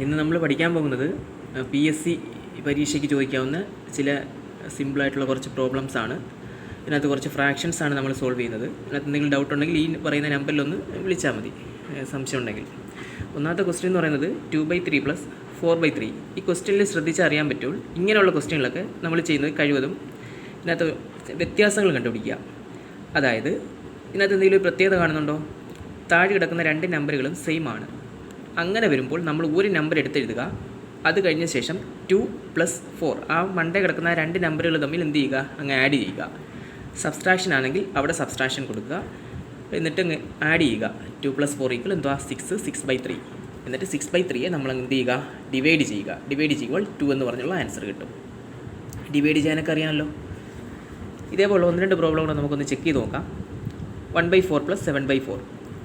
ഇന്ന് നമ്മൾ പഠിക്കാൻ പോകുന്നത് PSC പരീക്ഷയ്ക്ക് ചോദിക്കാവുന്ന ചില സിമ്പിളായിട്ടുള്ള കുറച്ച് പ്രോബ്ലംസ് ആണ്. ഇതിനകത്ത് കുറച്ച് ഫ്രാക്ഷൻസ് ആണ് നമ്മൾ സോൾവ് ചെയ്യുന്നത്. ഇതിനകത്ത് എന്തെങ്കിലും ഡൗട്ട് ഉണ്ടെങ്കിൽ ഈ പറയുന്ന നമ്പറിലൊന്ന് വിളിച്ചാൽ മതി, സംശയം ഉണ്ടെങ്കിൽ. ഒന്നാമത്തെ ക്വസ്റ്റ്യൻ എന്ന് പറയുന്നത് 2/3 + 4/3. ഈ ക്വസ്റ്റ്യനിൽ ശ്രദ്ധിച്ചാൽ അറിയാൻ പറ്റുള്ളൂ. ഇങ്ങനെയുള്ള ക്വസ്റ്റ്യനിലൊക്കെ നമ്മൾ ചെയ്യുന്നത് കഴിവതും ഇതിനകത്ത് വ്യത്യാസങ്ങൾ കണ്ടുപിടിക്കുക. അതായത് ഇതിനകത്ത് എന്തെങ്കിലും ഒരു പ്രത്യേകത കാണുന്നുണ്ടോ? താഴെ കിടക്കുന്ന രണ്ട് നമ്പറുകളും സെയിം ആണ്. അങ്ങനെ വരുമ്പോൾ നമ്മൾ ഒരു നമ്പർ എടുത്തെഴുതുക. അത് കഴിഞ്ഞ ശേഷം 2 + 4 ആ മണ്ടേ കിടക്കുന്ന രണ്ട് നമ്പറുകൾ തമ്മിൽ എന്ത് ചെയ്യുക? അങ്ങ് ആഡ് ചെയ്യുക. സബ്സ്ട്രാക്ഷൻ ആണെങ്കിൽ അവിടെ സബ്സ്ട്രാക്ഷൻ കൊടുക്കുക. എന്നിട്ട് അങ്ങ് ആഡ് ചെയ്യുക. 2 + 4 എന്തുവാ? 6, 6/3. എന്നിട്ട് 6/3 നമ്മൾ എന്ത് ചെയ്യുക? ഡിവൈഡ് ചെയ്യുക. ഡിവൈഡ് ചെയ്യുമ്പോൾ 2 എന്ന് പറഞ്ഞുള്ള ആൻസർ കിട്ടും. ഡിവൈഡ് ചെയ്യാനൊക്കെ അറിയാമല്ലോ. ഇതേപോലെ ഒന്ന് രണ്ട് പ്രോബ്ലം കൂടെ നമുക്കൊന്ന് ചെക്ക് ചെയ്ത് നോക്കാം. 1/4 + 7/4.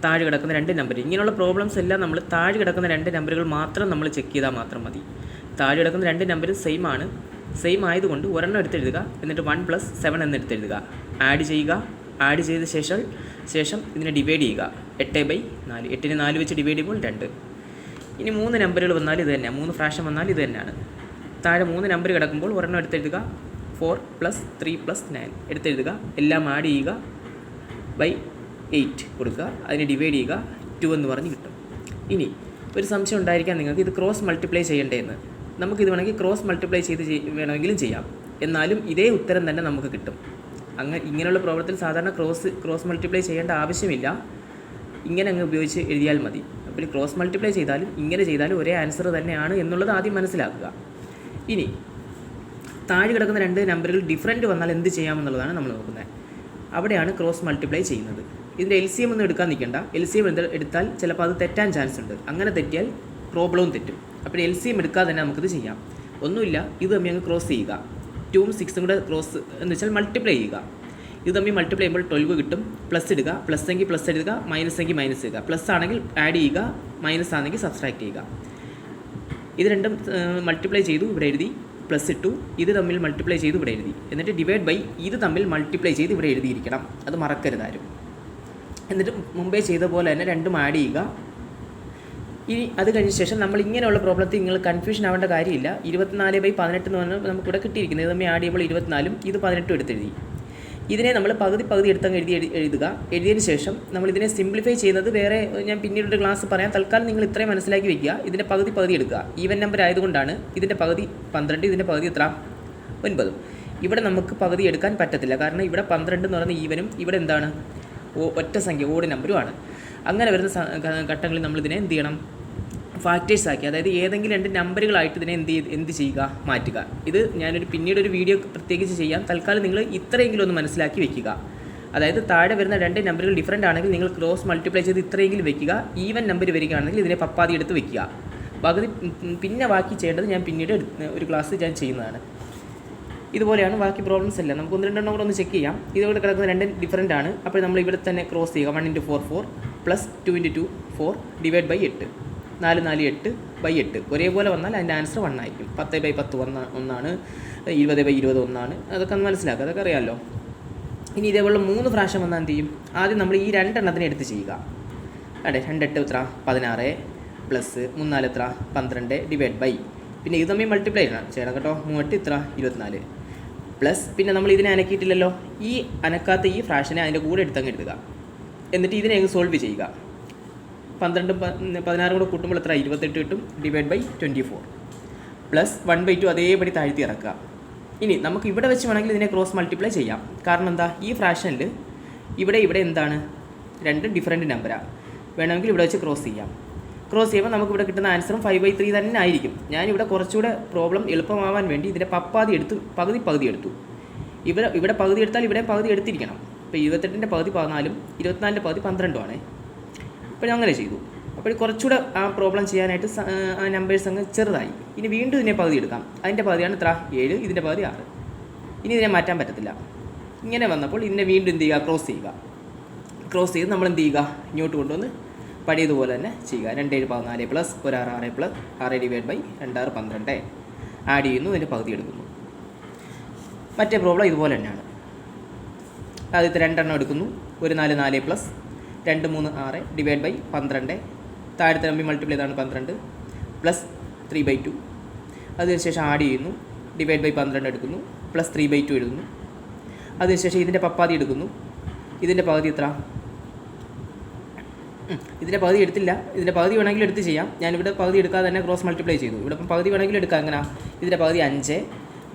താഴെ കിടക്കുന്ന രണ്ട് നമ്പർ. ഇങ്ങനെയുള്ള പ്രോബ്ലംസ് എല്ലാം നമ്മൾ താഴെ കിടക്കുന്ന രണ്ട് നമ്പറുകൾ മാത്രം നമ്മൾ ചെക്ക് ചെയ്താൽ മാത്രം മതി. താഴെ കിടക്കുന്ന രണ്ട് നമ്പർ സെയിം ആണ്. സെയിം ആയതുകൊണ്ട് ഒരെണ്ണം എടുത്തെഴുതുക. എന്നിട്ട് 1 + 7 എന്ന് എടുത്തെഴുതുക. ആഡ് ചെയ്യുക. ആഡ് ചെയ്ത ശേഷം ഇതിനെ ഡിവൈഡ് ചെയ്യുക. 8/4. 8നെ 4 വെച്ച് ഡിവൈഡ് ചെയ്യുമ്പോൾ 2. ഇനി 3 നമ്പറുകൾ വന്നാൽ ഇത് തന്നെയാണ്. 3 ഫ്രാക്ഷൻ വന്നാൽ ഇത് തന്നെയാണ്. താഴെ 3 നമ്പർ കിടക്കുമ്പോൾ ഒരെണ്ണം എടുത്തെഴുതുക. 4 + 3 + 9 എടുത്തെഴുതുക. എല്ലാം ആഡ് ചെയ്യുക. /8 കൊടുക്കുക. അതിനെ ഡിവൈഡ് ചെയ്യുക. 2 എന്ന് പറഞ്ഞ് കിട്ടും. ഇനി ഒരു സംശയം ഉണ്ടായിരിക്കാം നിങ്ങൾക്ക്, ഇത് ക്രോസ് മൾട്ടിപ്ലൈ ചെയ്യേണ്ടതെന്ന്. നമുക്കിത് വേണമെങ്കിൽ ക്രോസ് മൾട്ടിപ്ലൈ ചെയ്ത് വേണമെങ്കിലും ചെയ്യാം. എന്നാലും ഇതേ ഉത്തരം തന്നെ നമുക്ക് കിട്ടും. ഇങ്ങനെയുള്ള പ്രോബ്ലത്തിൽ സാധാരണ ക്രോസ് മൾട്ടിപ്ലൈ ചെയ്യേണ്ട ആവശ്യമില്ല. ഇങ്ങനെ അങ്ങ് ഉപയോഗിച്ച് എഴുതിയാൽ മതി. അപ്പോൾ ക്രോസ് മൾട്ടിപ്ലൈ ചെയ്താലും ഇങ്ങനെ ചെയ്താലും ഒരേ ആൻസർ തന്നെയാണ് എന്നുള്ളത് ആദ്യം മനസ്സിലാക്കുക. ഇനി താഴെ കിടക്കുന്ന രണ്ട് നമ്പറുകൾ ഡിഫറൻറ്റ് വന്നാൽ എന്ത് ചെയ്യാമെന്നുള്ളതാണ് നമ്മൾ നോക്കുന്നത്. അവിടെയാണ് ക്രോസ് മൾട്ടിപ്ലൈ ചെയ്യുന്നത്. ഇതിൻ്റെ LCM ഒന്നും എടുക്കാൻ നിൽക്കണ്ട. LCM എടുത്താൽ ചിലപ്പോൾ അത് തെറ്റാൻ ചാൻസ് ഉണ്ട്. അങ്ങനെ തെറ്റിയാൽ പ്രോബ്ലവും തെറ്റും. അപ്പോൾ LCM എടുക്കാതെ തന്നെ നമുക്കിത് ചെയ്യാം. ഒന്നുമില്ല, ഇത് തമ്മിൽ അങ്ങ് ക്രോസ് ചെയ്യുക. 2ഉം 6ഉം കൂടെ ക്രോസ് എന്ന് വെച്ചാൽ മൾട്ടിപ്ലൈ ചെയ്യുക. ഇത് തമ്മിൽ മൾട്ടിപ്ലൈ ചെയ്യുമ്പോൾ 12 കിട്ടും. പ്ലസ് ഇടുക. പ്ലസ് എങ്കിൽ പ്ലസ് എഴുതുക. മൈനസ് എങ്കിൽ മൈനസ് ഇടുക. പ്ലസ് ആണെങ്കിൽ ആഡ് ചെയ്യുക. മൈനസ് ആണെങ്കിൽ സബ്സ്ട്രാക്ട് ചെയ്യുക. ഇത് രണ്ടും മൾട്ടിപ്ലൈ ചെയ്തു ഇവിടെ എഴുതി. പ്ലസ് ഇട്ടു. ഇത് തമ്മിൽ മൾട്ടിപ്ലൈ ചെയ്ത് ഇവിടെ എഴുതി. എന്നിട്ട് ഡിവൈഡ് ബൈ ഇത് തമ്മിൽ മൾട്ടിപ്ലൈ ചെയ്ത് ഇവിടെ എഴുതിയിരിക്കണം. അത് മറക്കരുതാരും. എന്നിട്ട് മുമ്പേ ചെയ്ത പോലെ തന്നെ രണ്ടും ആഡ് ചെയ്യുക. ഇനി അത് കഴിഞ്ഞ ശേഷം നമ്മൾ ഇങ്ങനെയുള്ള പ്രോബ്ലത്തിൽ നിങ്ങൾ കൺഫ്യൂഷൻ ആവേണ്ട കാര്യമില്ല. 24/18 എന്ന് പറഞ്ഞാൽ നമുക്കിവിടെ കിട്ടിയിരിക്കുന്നത്. ഇത് തമ്മിൽ ആഡ് ചെയ്യുമ്പോൾ 24ഉം ഇത് 18ഉം എടുത്തെഴുതി. ഇതിനെ നമ്മൾ പകുതി എടുത്തങ്ങ് എഴുതുക. എഴുതിയതിന് ശേഷം നമ്മൾ ഇതിനെ സിംപ്ലിഫൈ ചെയ്യുന്നത് വേറെ ഞാൻ പിന്നീട് ക്ലാസ് പറയാം. തൽക്കാലം നിങ്ങൾ ഇത്രയും മനസ്സിലാക്കി വയ്ക്കുക. ഇതിൻ്റെ പകുതി എടുക്കുക. ഈവൻ നമ്പർ ആയതുകൊണ്ടാണ് ഇതിൻ്റെ പകുതി 12, ഇതിൻ്റെ പകുതി എത്ര? 9. ഇവിടെ നമുക്ക് പകുതി എടുക്കാൻ പറ്റത്തില്ല. കാരണം ഇവിടെ 12 എന്ന് പറയുന്ന ഈവനും ഇവിടെ എന്താണ്? ഒറ്റ സംഖ്യ ഓഡ് നമ്പറുമാണ്. അങ്ങനെ വരുന്ന ഘട്ടങ്ങളിൽ നമ്മൾ ഇതിനെ എന്ത് ചെയ്യണം? ഫാക്ടേഴ്സ് ആക്കി, അതായത് ഏതെങ്കിലും രണ്ട് നമ്പറുകളായിട്ട് ഇതിനെ എന്ത് ചെയ്യുക? മാറ്റുക. ഇത് പിന്നീടൊരു വീഡിയോ പ്രത്യേകിച്ച് ചെയ്യാം. തൽക്കാലം നിങ്ങൾ ഇത്രയെങ്കിലും ഒന്ന് മനസ്സിലാക്കി വെക്കുക. അതായത് താഴെ വരുന്ന രണ്ട് നമ്പറുകൾ ഡിഫറൻ്റ് ആണെങ്കിൽ നിങ്ങൾ ക്രോസ് മൾട്ടിപ്ലൈ ചെയ്ത് ഇത്രയെങ്കിലും വെക്കുക. ഈവൻ നമ്പർ വരികയാണെങ്കിൽ ഇതിനെ പപ്പാതി എടുത്ത് വെക്കുക. പിന്നെ ബാക്കി ചെയ്യേണ്ടത് ഞാൻ പിന്നീട് ഒരു ക്ലാസ് ഞാൻ ചെയ്യുന്നതാണ്. ഇതുപോലെയാണ് ബാക്കി പ്രോബ്ലംസ് എല്ലാം. നമുക്ക് ഒന്ന് രണ്ടെണ്ണം കൂടെ ഒന്ന് ചെക്ക് ചെയ്യാം. ഇതുപോലെ കിടക്കുന്ന രണ്ട് ഡിഫറൻ്റ് ആണ്. അപ്പോൾ നമ്മൾ ഇവിടെ തന്നെ ക്രോസ് ചെയ്യുക. 1 × 4 4 + 2 × 2 4 ഡിവൈഡ് ബൈ 8. 4 4 8/8 ഒരേപോലെ വന്നാൽ അതിൻ്റെ ആൻസർ 1 ആയിരിക്കും. 10/10 1ആണ്. 20/20 1ആണ്. അതൊക്കെ ഒന്ന് മനസ്സിലാക്കുക. അതൊക്കെ അറിയാമല്ലോ. ഇനി ഇതേപോലെ 3 ഫ്രാക്ഷൻ വന്നാൽ എന്ത് ചെയ്യും? ആദ്യം നമ്മൾ ഈ രണ്ടെണ്ണത്തിനെ എടുത്ത് ചെയ്യുക. അതെ, 2 8 എത്ര? 16 പ്ലസ് 3 4 എത്ര? 12 ഡിവൈഡ് ബൈ, പിന്നെ ഇത് തമ്മിൽ മൾട്ടിപ്ലൈ ചെയ്യണം കേട്ടോ. 3 8 എത്ര? 24 പ്ലസ്, പിന്നെ നമ്മൾ ഇതിനെ അനക്കിയിട്ടില്ലല്ലോ. ഈ അനക്കാത്ത ഈ ഫ്രാക്ഷനെ അതിൻ്റെ കൂടെ എടുത്തങ്ങ് എടുക്കുക. എന്നിട്ട് ഇതിനെ അങ്ങ് സോൾവ് ചെയ്യുക. 12 16 കൂടെ കൂട്ടുമ്പോൾ എത്ര? 28 കിട്ടും. ഡിവൈഡ് ബൈ 24 പ്ലസ് 1/2 അതേപടി താഴ്ത്തി ഇറക്കുക. ഇനി നമുക്ക് ഇവിടെ വെച്ച് വേണമെങ്കിൽ ഇതിനെ ക്രോസ് മൾട്ടിപ്ലൈ ചെയ്യാം. കാരണം എന്താ? ഈ ഫ്രാക്ഷനിൽ ഇവിടെ എന്താണ്? രണ്ട് ഡിഫറൻറ്റ് നമ്പറാണ്. വേണമെങ്കിൽ ഇവിടെ വെച്ച് ക്രോസ് ചെയ്യാം. ക്രോസ് ചെയ്യുമ്പോൾ നമുക്ക് ഇവിടെ കിട്ടുന്ന ആൻസറും 5/3 തന്നെ ആയിരിക്കും. ഞാനിവിടെ കുറച്ചുകൂടെ പ്രോബ്ലം എളുപ്പമാവാൻ വേണ്ടി ഇതിൻ്റെ പകുതി എടുത്തു. ഇവിടെ പകുതി എടുത്താൽ ഇവിടെ പകുതി എടുത്തിരിക്കണം. ഇപ്പോൾ 28ൻ്റെ പകുതി 14ഉം 24ൻ്റെ പകുതി 12ഉമാണ്. അപ്പോൾ ഞാൻ അങ്ങനെ ചെയ്തു. അപ്പോൾ കുറച്ചുകൂടെ ആ പ്രോബ്ലം ചെയ്യാനായിട്ട് ആ നമ്പേഴ്സ് അങ്ങ് ചെറുതായി. ഇനി വീണ്ടും ഇതിനെ പകുതി എടുക്കാം. അതിൻ്റെ പകുതിയാണ് എത്ര? 7. ഇതിൻ്റെ പകുതി 6. ഇനി ഇതിനെ മാറ്റാൻ പറ്റത്തില്ല. ഇങ്ങനെ വന്നപ്പോൾ ഇതിനെ വീണ്ടും എന്ത് ചെയ്യുക? ക്രോസ് ചെയ്യുക. ക്രോസ് ചെയ്ത് നമ്മൾ എന്ത് ചെയ്യുക? ഇങ്ങോട്ട് കൊണ്ടുവന്ന് പഴയതുപോലെ തന്നെ ചെയ്യുക. 2 7 14 plus 1 6 6 plus 6 divide by 2 6 12 add ചെയ്യുന്നു. ഇതിൻ്റെ പകുതി എടുക്കുന്നു. മറ്റേ പ്രോബ്ലം ഇതുപോലെ തന്നെയാണ്. ആദ്യത്തെ 2 എണ്ണം എടുക്കുന്നു. 1 4 4 പ്ലസ് 2 3 6 ഡിവൈഡ് ബൈ 12. താഴത്തെ തമ്മിൽ മൾട്ടിപ്ലൈ ചെയ്താണ് 12 പ്ലസ് 3/2. അതിനുശേഷം ആഡ് ചെയ്യുന്നു, ഡിവൈഡ് ബൈ 12 എടുക്കുന്നു, പ്ലസ് 3/2 എഴുതുന്നു. അതിനുശേഷം ഇതിൻ്റെ പപ്പാതി എടുക്കുന്നു. ഇതിൻ്റെ പകുതി എത്ര? ഇതിൻ്റെ പകുതി എടുത്തില്ല, ഇതിൻ്റെ പകുതി വേണമെങ്കിൽ എടുത്ത് ചെയ്യാം. ഞാനിവിടെ പകുതി എടുക്കാതെ തന്നെ ക്രോസ് മൾട്ടിപ്ലൈ ചെയ്തു. ഇവിടെ ഇപ്പം പകുതി വേണമെങ്കിൽ എടുക്കാം. എങ്ങനെ? ഇതിൻ്റെ പകുതി 5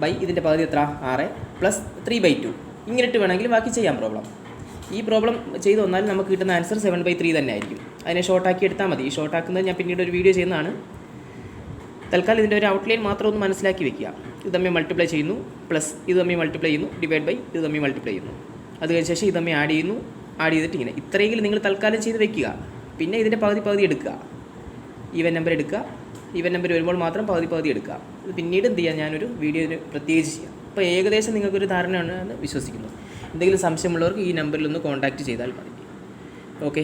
ബൈ ഇതിൻ്റെ പകുതി എത്ര? 6 പ്ലസ് 3/2. ഇങ്ങനെയിട്ട് വേണമെങ്കിൽ ബാക്കി ചെയ്യാം പ്രോബ്ലം. ഈ പ്രോബ്ലം ചെയ്ത് വന്നാലും നമുക്ക് കിട്ടുന്ന ആൻസർ 7/3 തന്നെ ആയിരിക്കും. അതിനെ ഷോർട്ടാക്കി എടുത്താൽ മതി. ഈ ഷോർട്ടാക്കുന്നത് ഞാൻ പിന്നീട് ഒരു വീഡിയോ ചെയ്യുന്നതാണ്. തൽക്കാലം ഇതിൻ്റെ ഒരു ഔട്ട്ലൈൻ മാത്രം ഒന്ന് മനസ്സിലാക്കി വെക്കുക. ഇത് തമ്മിൽ മൾട്ടിപ്ലൈ ചെയ്യുന്നു, പ്ലസ് ഇത് തമ്മിൽ മൾട്ടിപ്ലൈ ചെയ്യുന്നു, ഡിവൈഡ് ബൈ ഇത് തമ്മിൽ മൾട്ടിപ്ലൈ ചെയ്യുന്നു. അത് കഴിഞ്ഞ ശേഷം ഇത് തമ്മിൽ ആഡ് ചെയ്യുന്നു, ആഡ് ചെയ്തിട്ട് ഇങ്ങനെ ഇത്രയെങ്കിലും നിങ്ങൾ തൽക്കാലം ചെയ്ത് വെക്കുക. പിന്നെ ഇതിൻ്റെ പകുതി എടുക്കുക, ഈവൻ നമ്പർ എടുക്കുക. ഈവൻ നമ്പർ വരുമ്പോൾ മാത്രം പകുതി എടുക്കുക. ഇത് പിന്നീട് എന്ത് ചെയ്യാം, ഞാനൊരു വീഡിയോന് പ്രത്യേകിച്ച് ചെയ്യാം. അപ്പോൾ ഏകദേശം നിങ്ങൾക്കൊരു ധാരണ ഉണ്ടെന്ന് വിശ്വസിക്കുന്നു. എന്തെങ്കിലും സംശയമുള്ളവർക്ക് ഈ നമ്പറിലൊന്ന് കോൺടാക്റ്റ് ചെയ്താൽ മതി. ഓക്കെ.